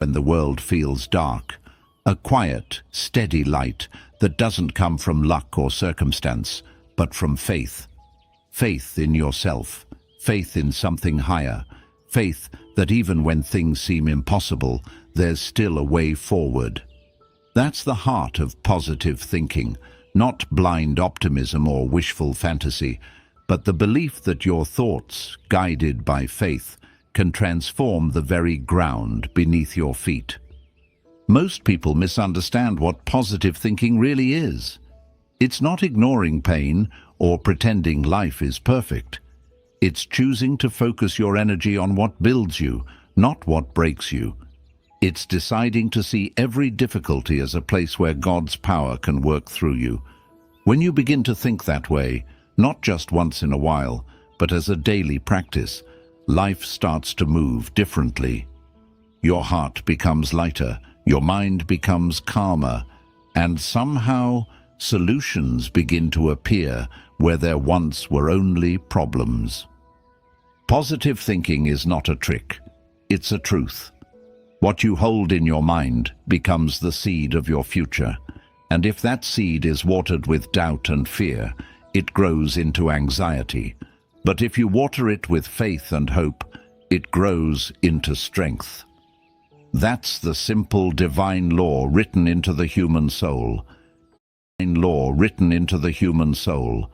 when the world feels dark. A quiet, steady light that doesn't come from luck or circumstance, but from faith. Faith in yourself, faith in something higher, faith that even when things seem impossible, there's still a way forward. That's the heart of positive thinking, not blind optimism or wishful fantasy, but the belief that your thoughts, guided by faith, can transform the very ground beneath your feet. Most people misunderstand what positive thinking really is. It's not ignoring pain or pretending life is perfect. It's choosing to focus your energy on what builds you, not what breaks you. It's deciding to see every difficulty as a place where God's power can work through you. When you begin to think that way, not just once in a while, but as a daily practice, life starts to move differently. Your heart becomes lighter, your mind becomes calmer, and somehow solutions begin to appear where there once were only problems. Positive thinking is not a trick, it's a truth. What you hold in your mind becomes the seed of your future, and if that seed is watered with doubt and fear, it grows into anxiety. But if you water it with faith and hope, it grows into strength. That's the simple divine law written into the human soul. Divine law written into the human soul.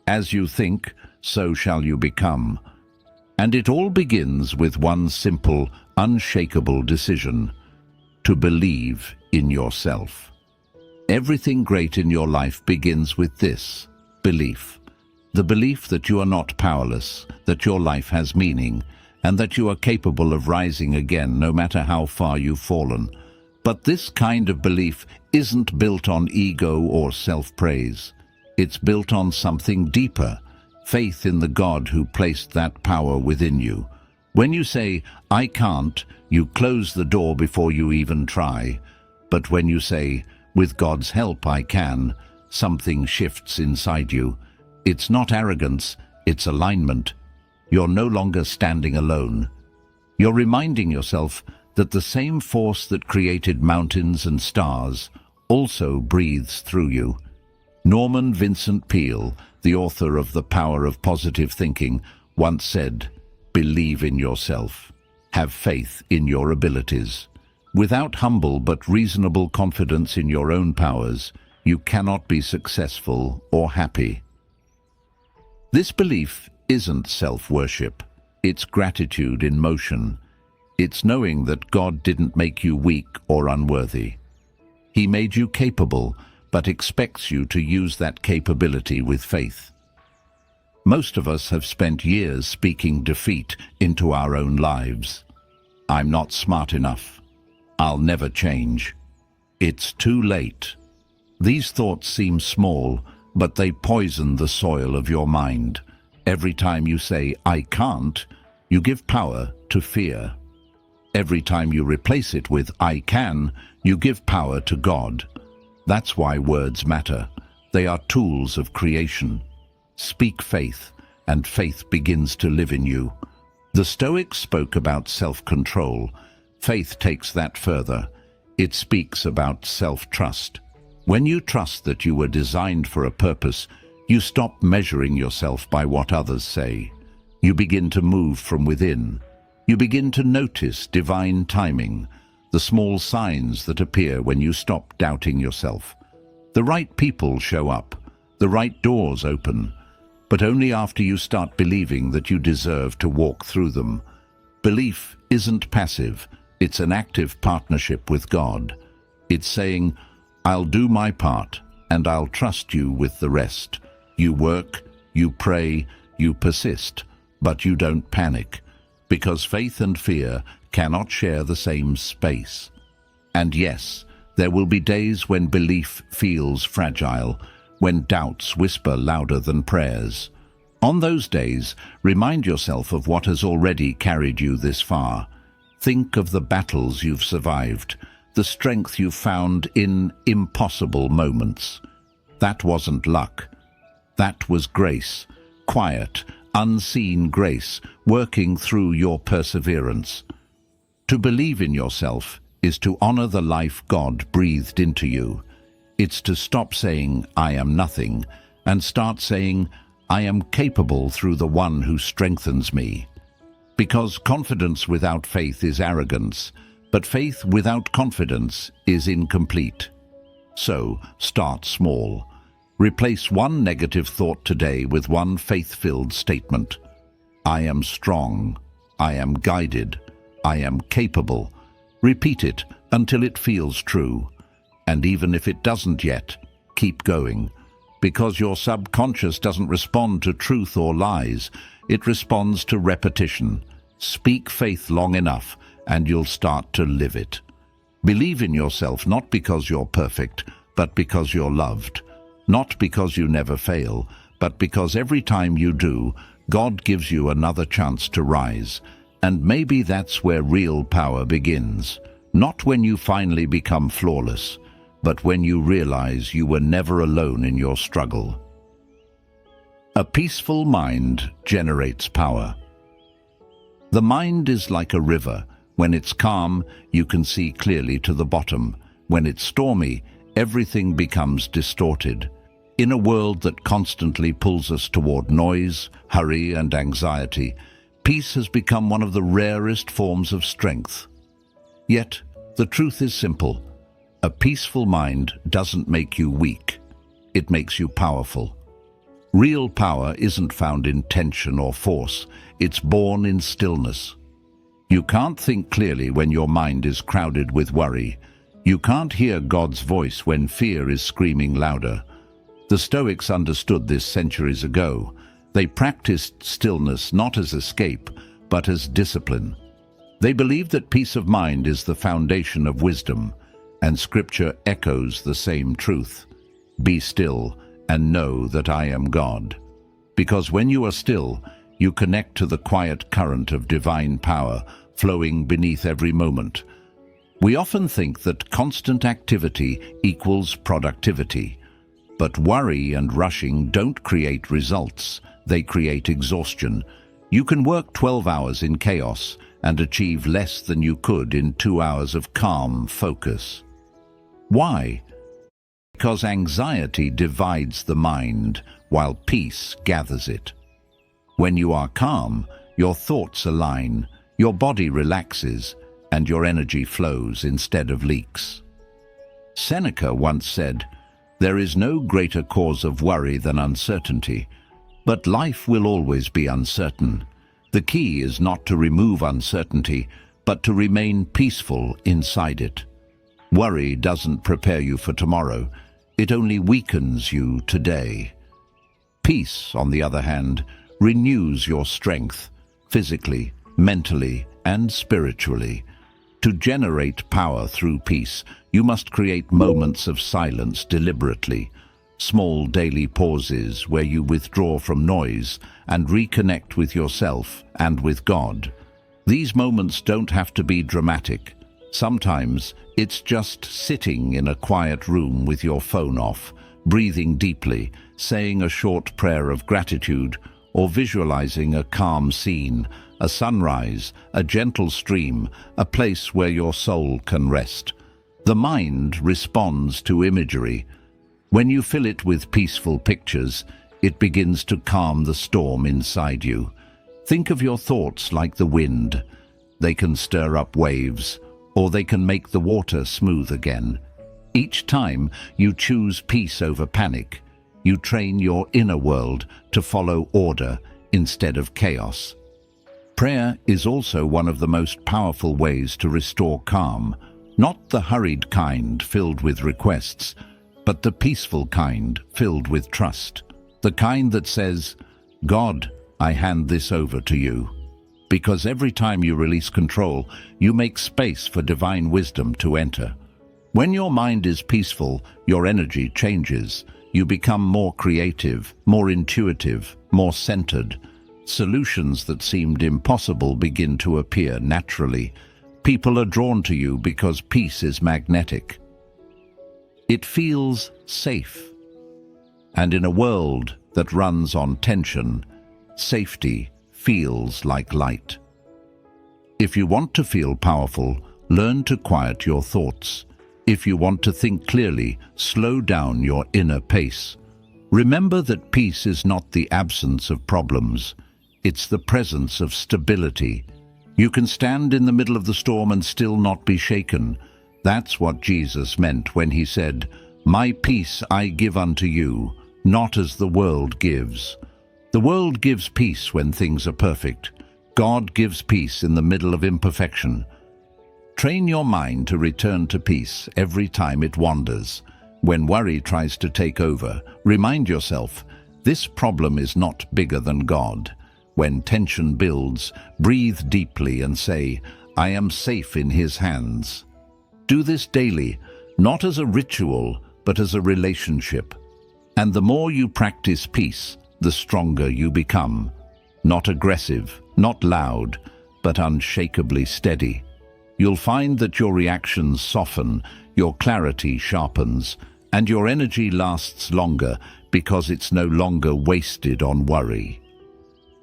As you think, so shall you become. And it all begins with one simple, unshakable decision: to believe in yourself. Everything great in your life begins with this belief. The belief that you are not powerless, that your life has meaning, and that you are capable of rising again no matter how far you've fallen. But this kind of belief isn't built on ego or self-praise. It's built on something deeper, faith in the God who placed that power within you. When you say, "I can't," you close the door before you even try. But when you say, "With God's help I can," something shifts inside you. It's not arrogance, it's alignment. You're no longer standing alone. You're reminding yourself that the same force that created mountains and stars also breathes through you. Norman Vincent Peale, the author of The Power of Positive Thinking, once said, "Believe in yourself. Have faith in your abilities. Without humble but reasonable confidence in your own powers, you cannot be successful or happy." This belief isn't self-worship. It's gratitude in motion. It's knowing that God didn't make you weak or unworthy. He made you capable, but expects you to use that capability with faith. Most of us have spent years speaking defeat into our own lives. "I'm not smart enough. I'll never change. It's too late." These thoughts seem small, but they poison the soil of your mind. Every time you say, "I can't," you give power to fear. Every time you replace it with "I can," you give power to God. That's why words matter. They are tools of creation. Speak faith, and faith begins to live in you. The Stoics spoke about self-control. Faith takes that further. It speaks about self-trust. When you trust that you were designed for a purpose, you stop measuring yourself by what others say. You begin to move from within. You begin to notice divine timing, the small signs that appear when you stop doubting yourself. The right people show up, the right doors open, but only after you start believing that you deserve to walk through them. Belief isn't passive, it's an active partnership with God. It's saying, "I'll do my part, and I'll trust you with the rest." You work, you pray, you persist, but you don't panic, because faith and fear cannot share the same space. And yes, there will be days when belief feels fragile, when doubts whisper louder than prayers. On those days, remind yourself of what has already carried you this far. Think of the battles you've survived, the strength you found in impossible moments. That wasn't luck. That was grace, quiet, unseen grace, working through your perseverance. To believe in yourself is to honor the life God breathed into you. It's to stop saying, "I am nothing," and start saying, "I am capable through the one who strengthens me." Because confidence without faith is arrogance, but faith without confidence is incomplete. So, start small. Replace one negative thought today with one faith-filled statement. I am strong. I am guided. I am capable. Repeat it until it feels true. And even if it doesn't yet, keep going. Because your subconscious doesn't respond to truth or lies, it responds to repetition. Speak faith long enough, and you'll start to live it. Believe in yourself not because you're perfect, but because you're loved. Not because you never fail, but because every time you do, God gives you another chance to rise. And maybe that's where real power begins. Not when you finally become flawless, but when you realize you were never alone in your struggle. A peaceful mind generates power. The mind is like a river. When it's calm, you can see clearly to the bottom. When it's stormy, everything becomes distorted. In a world that constantly pulls us toward noise, hurry, and anxiety, peace has become one of the rarest forms of strength. Yet, the truth is simple. A peaceful mind doesn't make you weak. It makes you powerful. Real power isn't found in tension or force. It's born in stillness. You can't think clearly when your mind is crowded with worry. You can't hear God's voice when fear is screaming louder. The Stoics understood this centuries ago. They practiced stillness not as escape, but as discipline. They believed that peace of mind is the foundation of wisdom, and Scripture echoes the same truth. Be still and know that I am God. Because when you are still, you connect to the quiet current of divine power flowing beneath every moment. We often think that constant activity equals productivity. But worry and rushing don't create results. They create exhaustion. You can work 12 hours in chaos and achieve less than you could in 2 hours of calm focus. Why? Because anxiety divides the mind, while peace gathers it. When you are calm, your thoughts align, your body relaxes, and your energy flows instead of leaks. Seneca once said, "There is no greater cause of worry than uncertainty, but life will always be uncertain. The key is not to remove uncertainty, but to remain peaceful inside it." Worry doesn't prepare you for tomorrow. It only weakens you today. Peace, on the other hand, renews your strength, physically, mentally, and spiritually. To generate power through peace, you must create moments of silence deliberately, small daily pauses where you withdraw from noise and reconnect with yourself and with God. These moments don't have to be dramatic. Sometimes it's just sitting in a quiet room with your phone off, breathing deeply, saying a short prayer of gratitude, or visualizing a calm scene, a sunrise, a gentle stream, a place where your soul can rest. The mind responds to imagery. When you fill it with peaceful pictures, it begins to calm the storm inside you. Think of your thoughts like the wind. They can stir up waves, or they can make the water smooth again. Each time you choose peace over panic, you train your inner world to follow order instead of chaos. Prayer is also one of the most powerful ways to restore calm, not the hurried kind filled with requests, but the peaceful kind filled with trust. The kind that says, "God, I hand this over to you." Because every time you release control, you make space for divine wisdom to enter. When your mind is peaceful, your energy changes. You become more creative, more intuitive, more centered. Solutions that seemed impossible begin to appear naturally. People are drawn to you because peace is magnetic. It feels safe. And in a world that runs on tension, safety feels like light. If you want to feel powerful, Learn to quiet your thoughts. If you want to think clearly, slow down your inner pace. Remember that peace is not the absence of problems. It's the presence of stability. You can stand in the middle of the storm and still not be shaken. That's what Jesus meant when he said, "My peace I give unto you, not as the world gives." The world gives peace when things are perfect. God gives peace in the middle of imperfection. Train your mind to return to peace every time it wanders. When worry tries to take over, remind yourself, this problem is not bigger than God. When tension builds, breathe deeply and say, I am safe in His hands. Do this daily, not as a ritual, but as a relationship. And the more you practice peace, the stronger you become. Not aggressive, not loud, but unshakably steady. You'll find that your reactions soften, your clarity sharpens, and your energy lasts longer because it's no longer wasted on worry.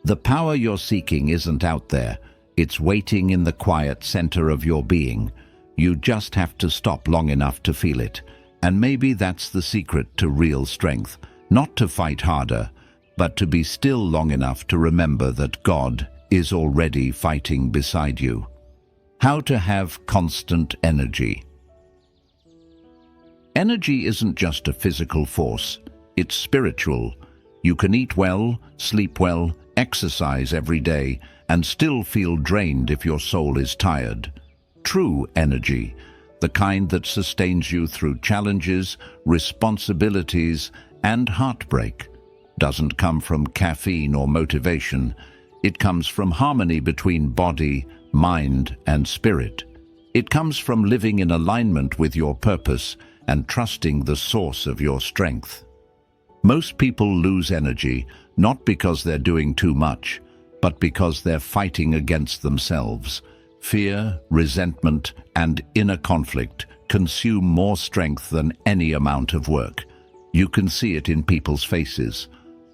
The power you're seeking isn't out there. It's waiting in the quiet center of your being. You just have to stop long enough to feel it. And maybe that's the secret to real strength. Not to fight harder, but to be still long enough to remember that God is already fighting beside you. How to have constant energy. Energy isn't just a physical force, it's spiritual. You can eat well, sleep well, exercise every day, and still feel drained if your soul is tired. True energy, the kind that sustains you through challenges, responsibilities, and heartbreak, doesn't come from caffeine or motivation. It comes from harmony between body, mind, and spirit. It comes from living in alignment with your purpose and trusting the source of your strength. Most people lose energy not because they're doing too much, but because they're fighting against themselves. Fear, resentment, and inner conflict consume more strength than any amount of work. You can see it in people's faces.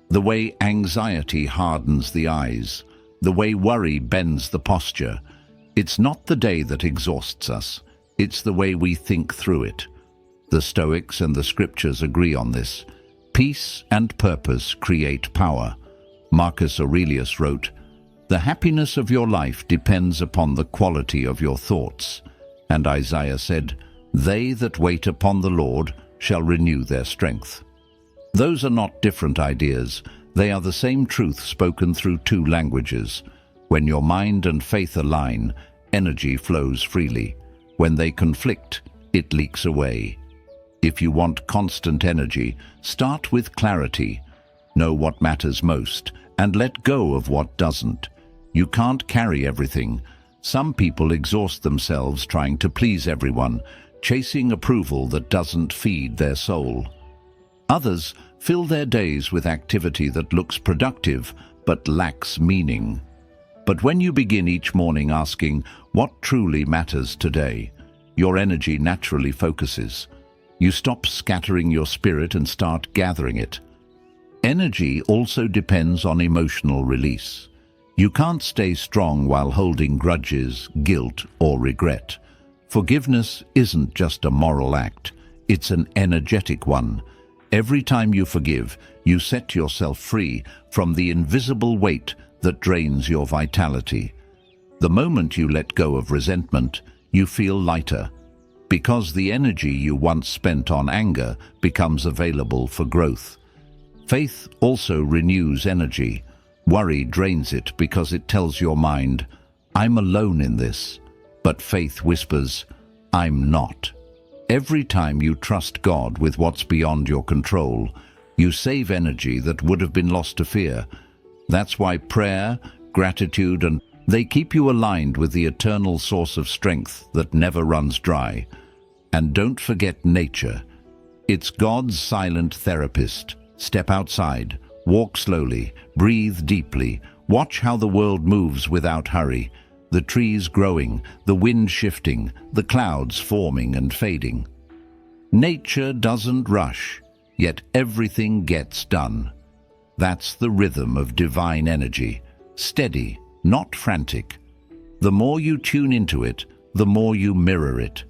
The way anxiety hardens the eyes, the way worry bends the posture. It's not the day that exhausts us, it's the way we think through it. The Stoics and the Scriptures agree on this. Peace and purpose create power. Marcus Aurelius wrote, "The happiness of your life depends upon the quality of your thoughts." And Isaiah said, "They that wait upon the Lord shall renew their strength." Those are not different ideas. They are the same truth spoken through two languages. When your mind and faith align, energy flows freely. When they conflict, it leaks away. If you want constant energy, start with clarity. Know what matters most, and let go of what doesn't. You can't carry everything. Some people exhaust themselves trying to please everyone, chasing approval that doesn't feed their soul. Others fill their days with activity that looks productive but lacks meaning. But when you begin each morning asking, what truly matters today, your energy naturally focuses. You stop scattering your spirit and start gathering it. Energy also depends on emotional release. You can't stay strong while holding grudges, guilt, or regret. Forgiveness isn't just a moral act, it's an energetic one. Every time you forgive, you set yourself free from the invisible weight that drains your vitality. The moment you let go of resentment, you feel lighter, because the energy you once spent on anger becomes available for growth. Faith also renews energy. Worry drains it because it tells your mind, I'm alone in this. But faith whispers, I'm not. Every time you trust God with what's beyond your control, you save energy that would have been lost to fear. That's why prayer, gratitude, and they keep you aligned with the eternal source of strength that never runs dry. And don't forget nature. It's God's silent therapist. Step outside, walk slowly, breathe deeply, watch how the world moves without hurry. The trees growing, the wind shifting, the clouds forming and fading. Nature doesn't rush, yet everything gets done. That's the rhythm of divine energy, steady, not frantic. The more you tune into it, the more you mirror it.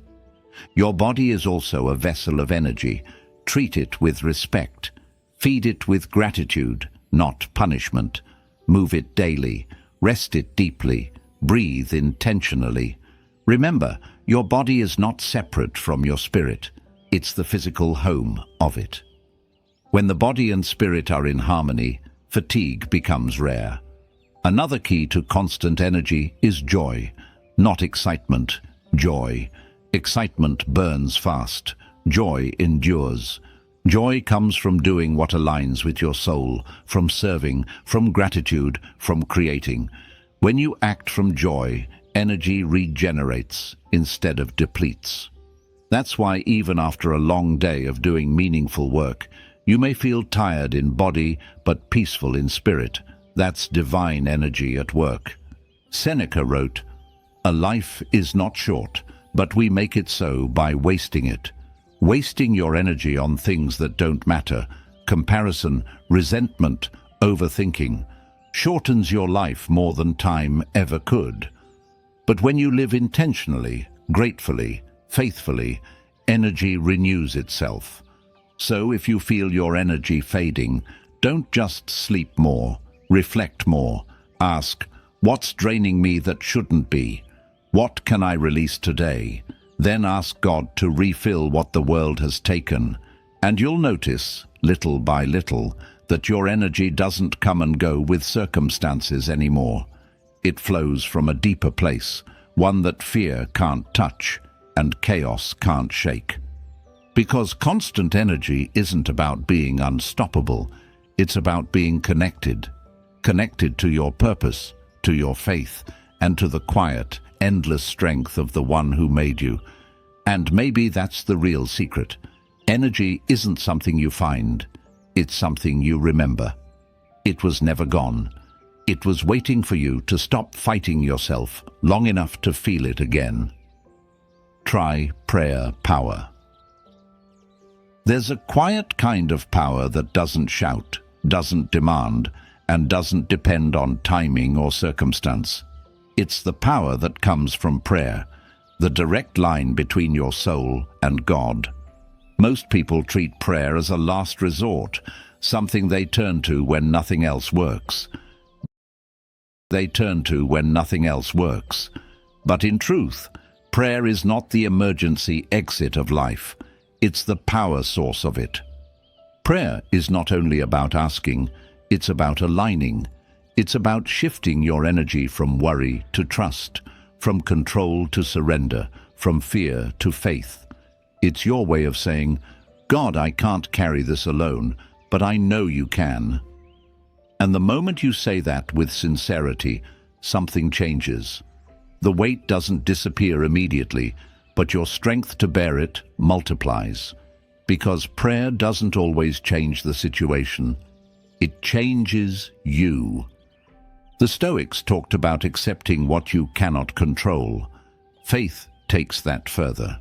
Your body is also a vessel of energy. Treat it with respect. Feed it with gratitude, not punishment. Move it daily. Rest it deeply. Breathe intentionally. Remember, your body is not separate from your spirit. It's the physical home of it. When the body and spirit are in harmony, fatigue becomes rare. Another key to constant energy is joy, not excitement, joy. Excitement burns fast. Joy endures. Joy comes from doing what aligns with your soul, from serving, from gratitude, from creating. When you act from joy, energy regenerates instead of depletes. That's why even after a long day of doing meaningful work, you may feel tired in body but peaceful in spirit. That's divine energy at work. Seneca wrote, "A life is not short, but we make it so by wasting it." Wasting your energy on things that don't matter, comparison, resentment, overthinking, shortens your life more than time ever could. But when you live intentionally, gratefully, faithfully, energy renews itself. So if you feel your energy fading, don't just sleep more, reflect more. Ask, what's draining me that shouldn't be? What can I release today? Then ask God to refill what the world has taken. And you'll notice, little by little, that your energy doesn't come and go with circumstances anymore. It flows from a deeper place, one that fear can't touch and chaos can't shake. Because constant energy isn't about being unstoppable, it's about being connected. Connected to your purpose, to your faith, and to the quiet, endless strength of the one who made you. And maybe that's the real secret. Energy isn't something you find, it's something you remember. It was never gone. It was waiting for you to stop fighting yourself long enough to feel it again. Try prayer power. There's a quiet kind of power that doesn't shout, doesn't demand, and doesn't depend on timing or circumstance. It's the power that comes from prayer, the direct line between your soul and God. Most people treat prayer as a last resort, something they turn to when nothing else works. But in truth, prayer is not the emergency exit of life. It's the power source of it. Prayer is not only about asking, it's about aligning. It's about shifting your energy from worry to trust, from control to surrender, from fear to faith. It's your way of saying, God, I can't carry this alone, but I know you can. And the moment you say that with sincerity, something changes. The weight doesn't disappear immediately, but your strength to bear it multiplies. Because prayer doesn't always change the situation. It changes you. The Stoics talked about accepting what you cannot control. Faith takes that further.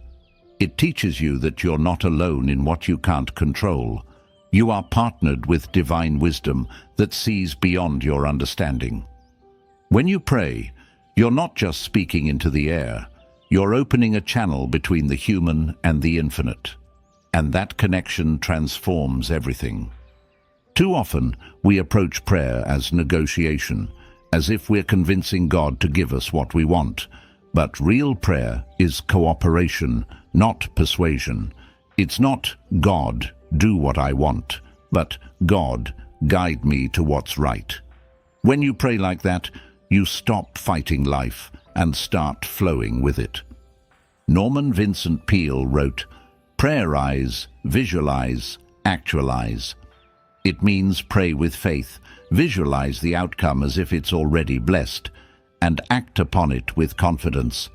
It teaches you that you're not alone in what you can't control. You are partnered with divine wisdom that sees beyond your understanding. When you pray, you're not just speaking into the air. You're opening a channel between the human and the infinite. And that connection transforms everything. Too often, we approach prayer as negotiation, as if we're convincing God to give us what we want. But real prayer is cooperation, not persuasion. It's not, God, do what I want, but God, guide me to what's right. When you pray like that, you stop fighting life and start flowing with it. Norman Vincent Peale wrote, "Prayerize, visualize, actualize." It means pray with faith, visualize the outcome as if it's already blessed, and act upon it with confidence.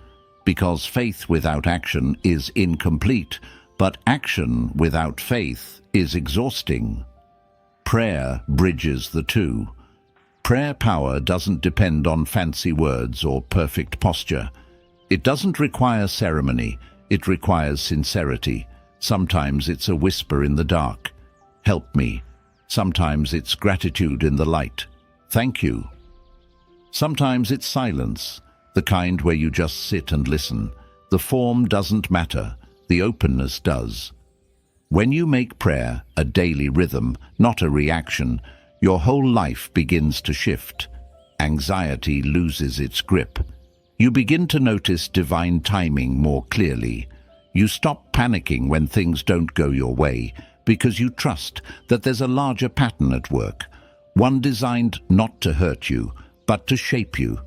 Because faith without action is incomplete, but action without faith is exhausting. Prayer bridges the two. Prayer power doesn't depend on fancy words or perfect posture. It doesn't require ceremony, it requires sincerity. Sometimes it's a whisper in the dark, "Help me." Sometimes it's gratitude in the light, "Thank you." Sometimes it's silence, the kind where you just sit and listen. The form doesn't matter, the openness does. When you make prayer a daily rhythm, not a reaction, your whole life begins to shift. Anxiety loses its grip. You begin to notice divine timing more clearly. You stop panicking when things don't go your way because you trust that there's a larger pattern at work, one designed not to hurt you, but to shape you.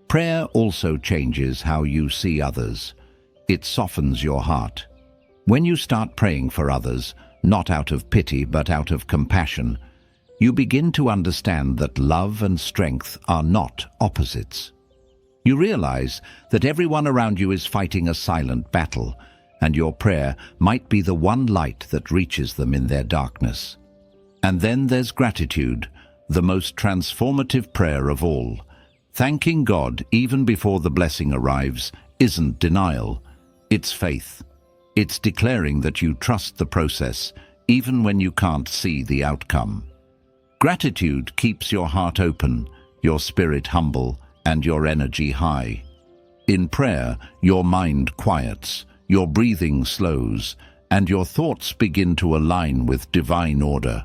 Prayer also changes how you see others. It softens your heart. When you start praying for others, not out of pity but out of compassion, you begin to understand that love and strength are not opposites. You realize that everyone around you is fighting a silent battle, and your prayer might be the one light that reaches them in their darkness. And then there's gratitude, the most transformative prayer of all. Thanking God even before the blessing arrives isn't denial, it's faith. It's declaring that you trust the process, even when you can't see the outcome. Gratitude keeps your heart open, your spirit humble, and your energy high. In prayer, your mind quiets, your breathing slows, and your thoughts begin to align with divine order.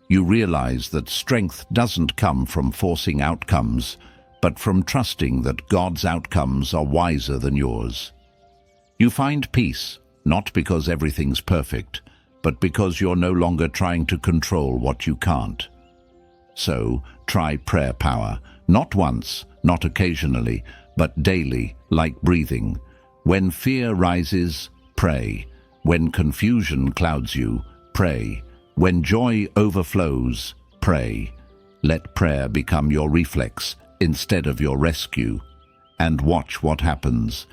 You realize that strength doesn't come from forcing outcomes, but from trusting that God's outcomes are wiser than yours. You find peace, not because everything's perfect, but because you're no longer trying to control what you can't. So, try prayer power, not once, not occasionally, but daily, like breathing. When fear rises, pray. When confusion clouds you, pray. When joy overflows, pray. Let prayer become your reflex instead of your rescue. And watch what happens.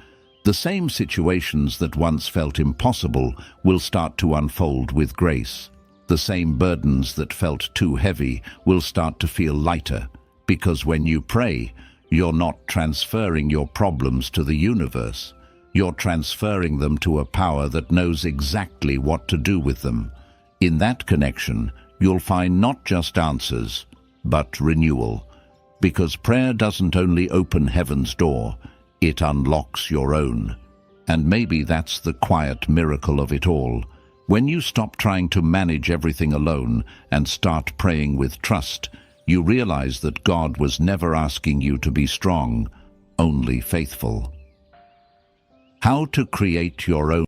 The same situations that once felt impossible will start to unfold with grace. The same burdens that felt too heavy will start to feel lighter, because when you pray, you're not transferring your problems to the universe. You're transferring them to a power that knows exactly what to do with them. In that connection, you'll find not just answers, but renewal. Because prayer doesn't only open heaven's door, it unlocks your own. And maybe that's the quiet miracle of it all. When you stop trying to manage everything alone and start praying with trust, you realize that God was never asking you to be strong, only faithful. How to create your own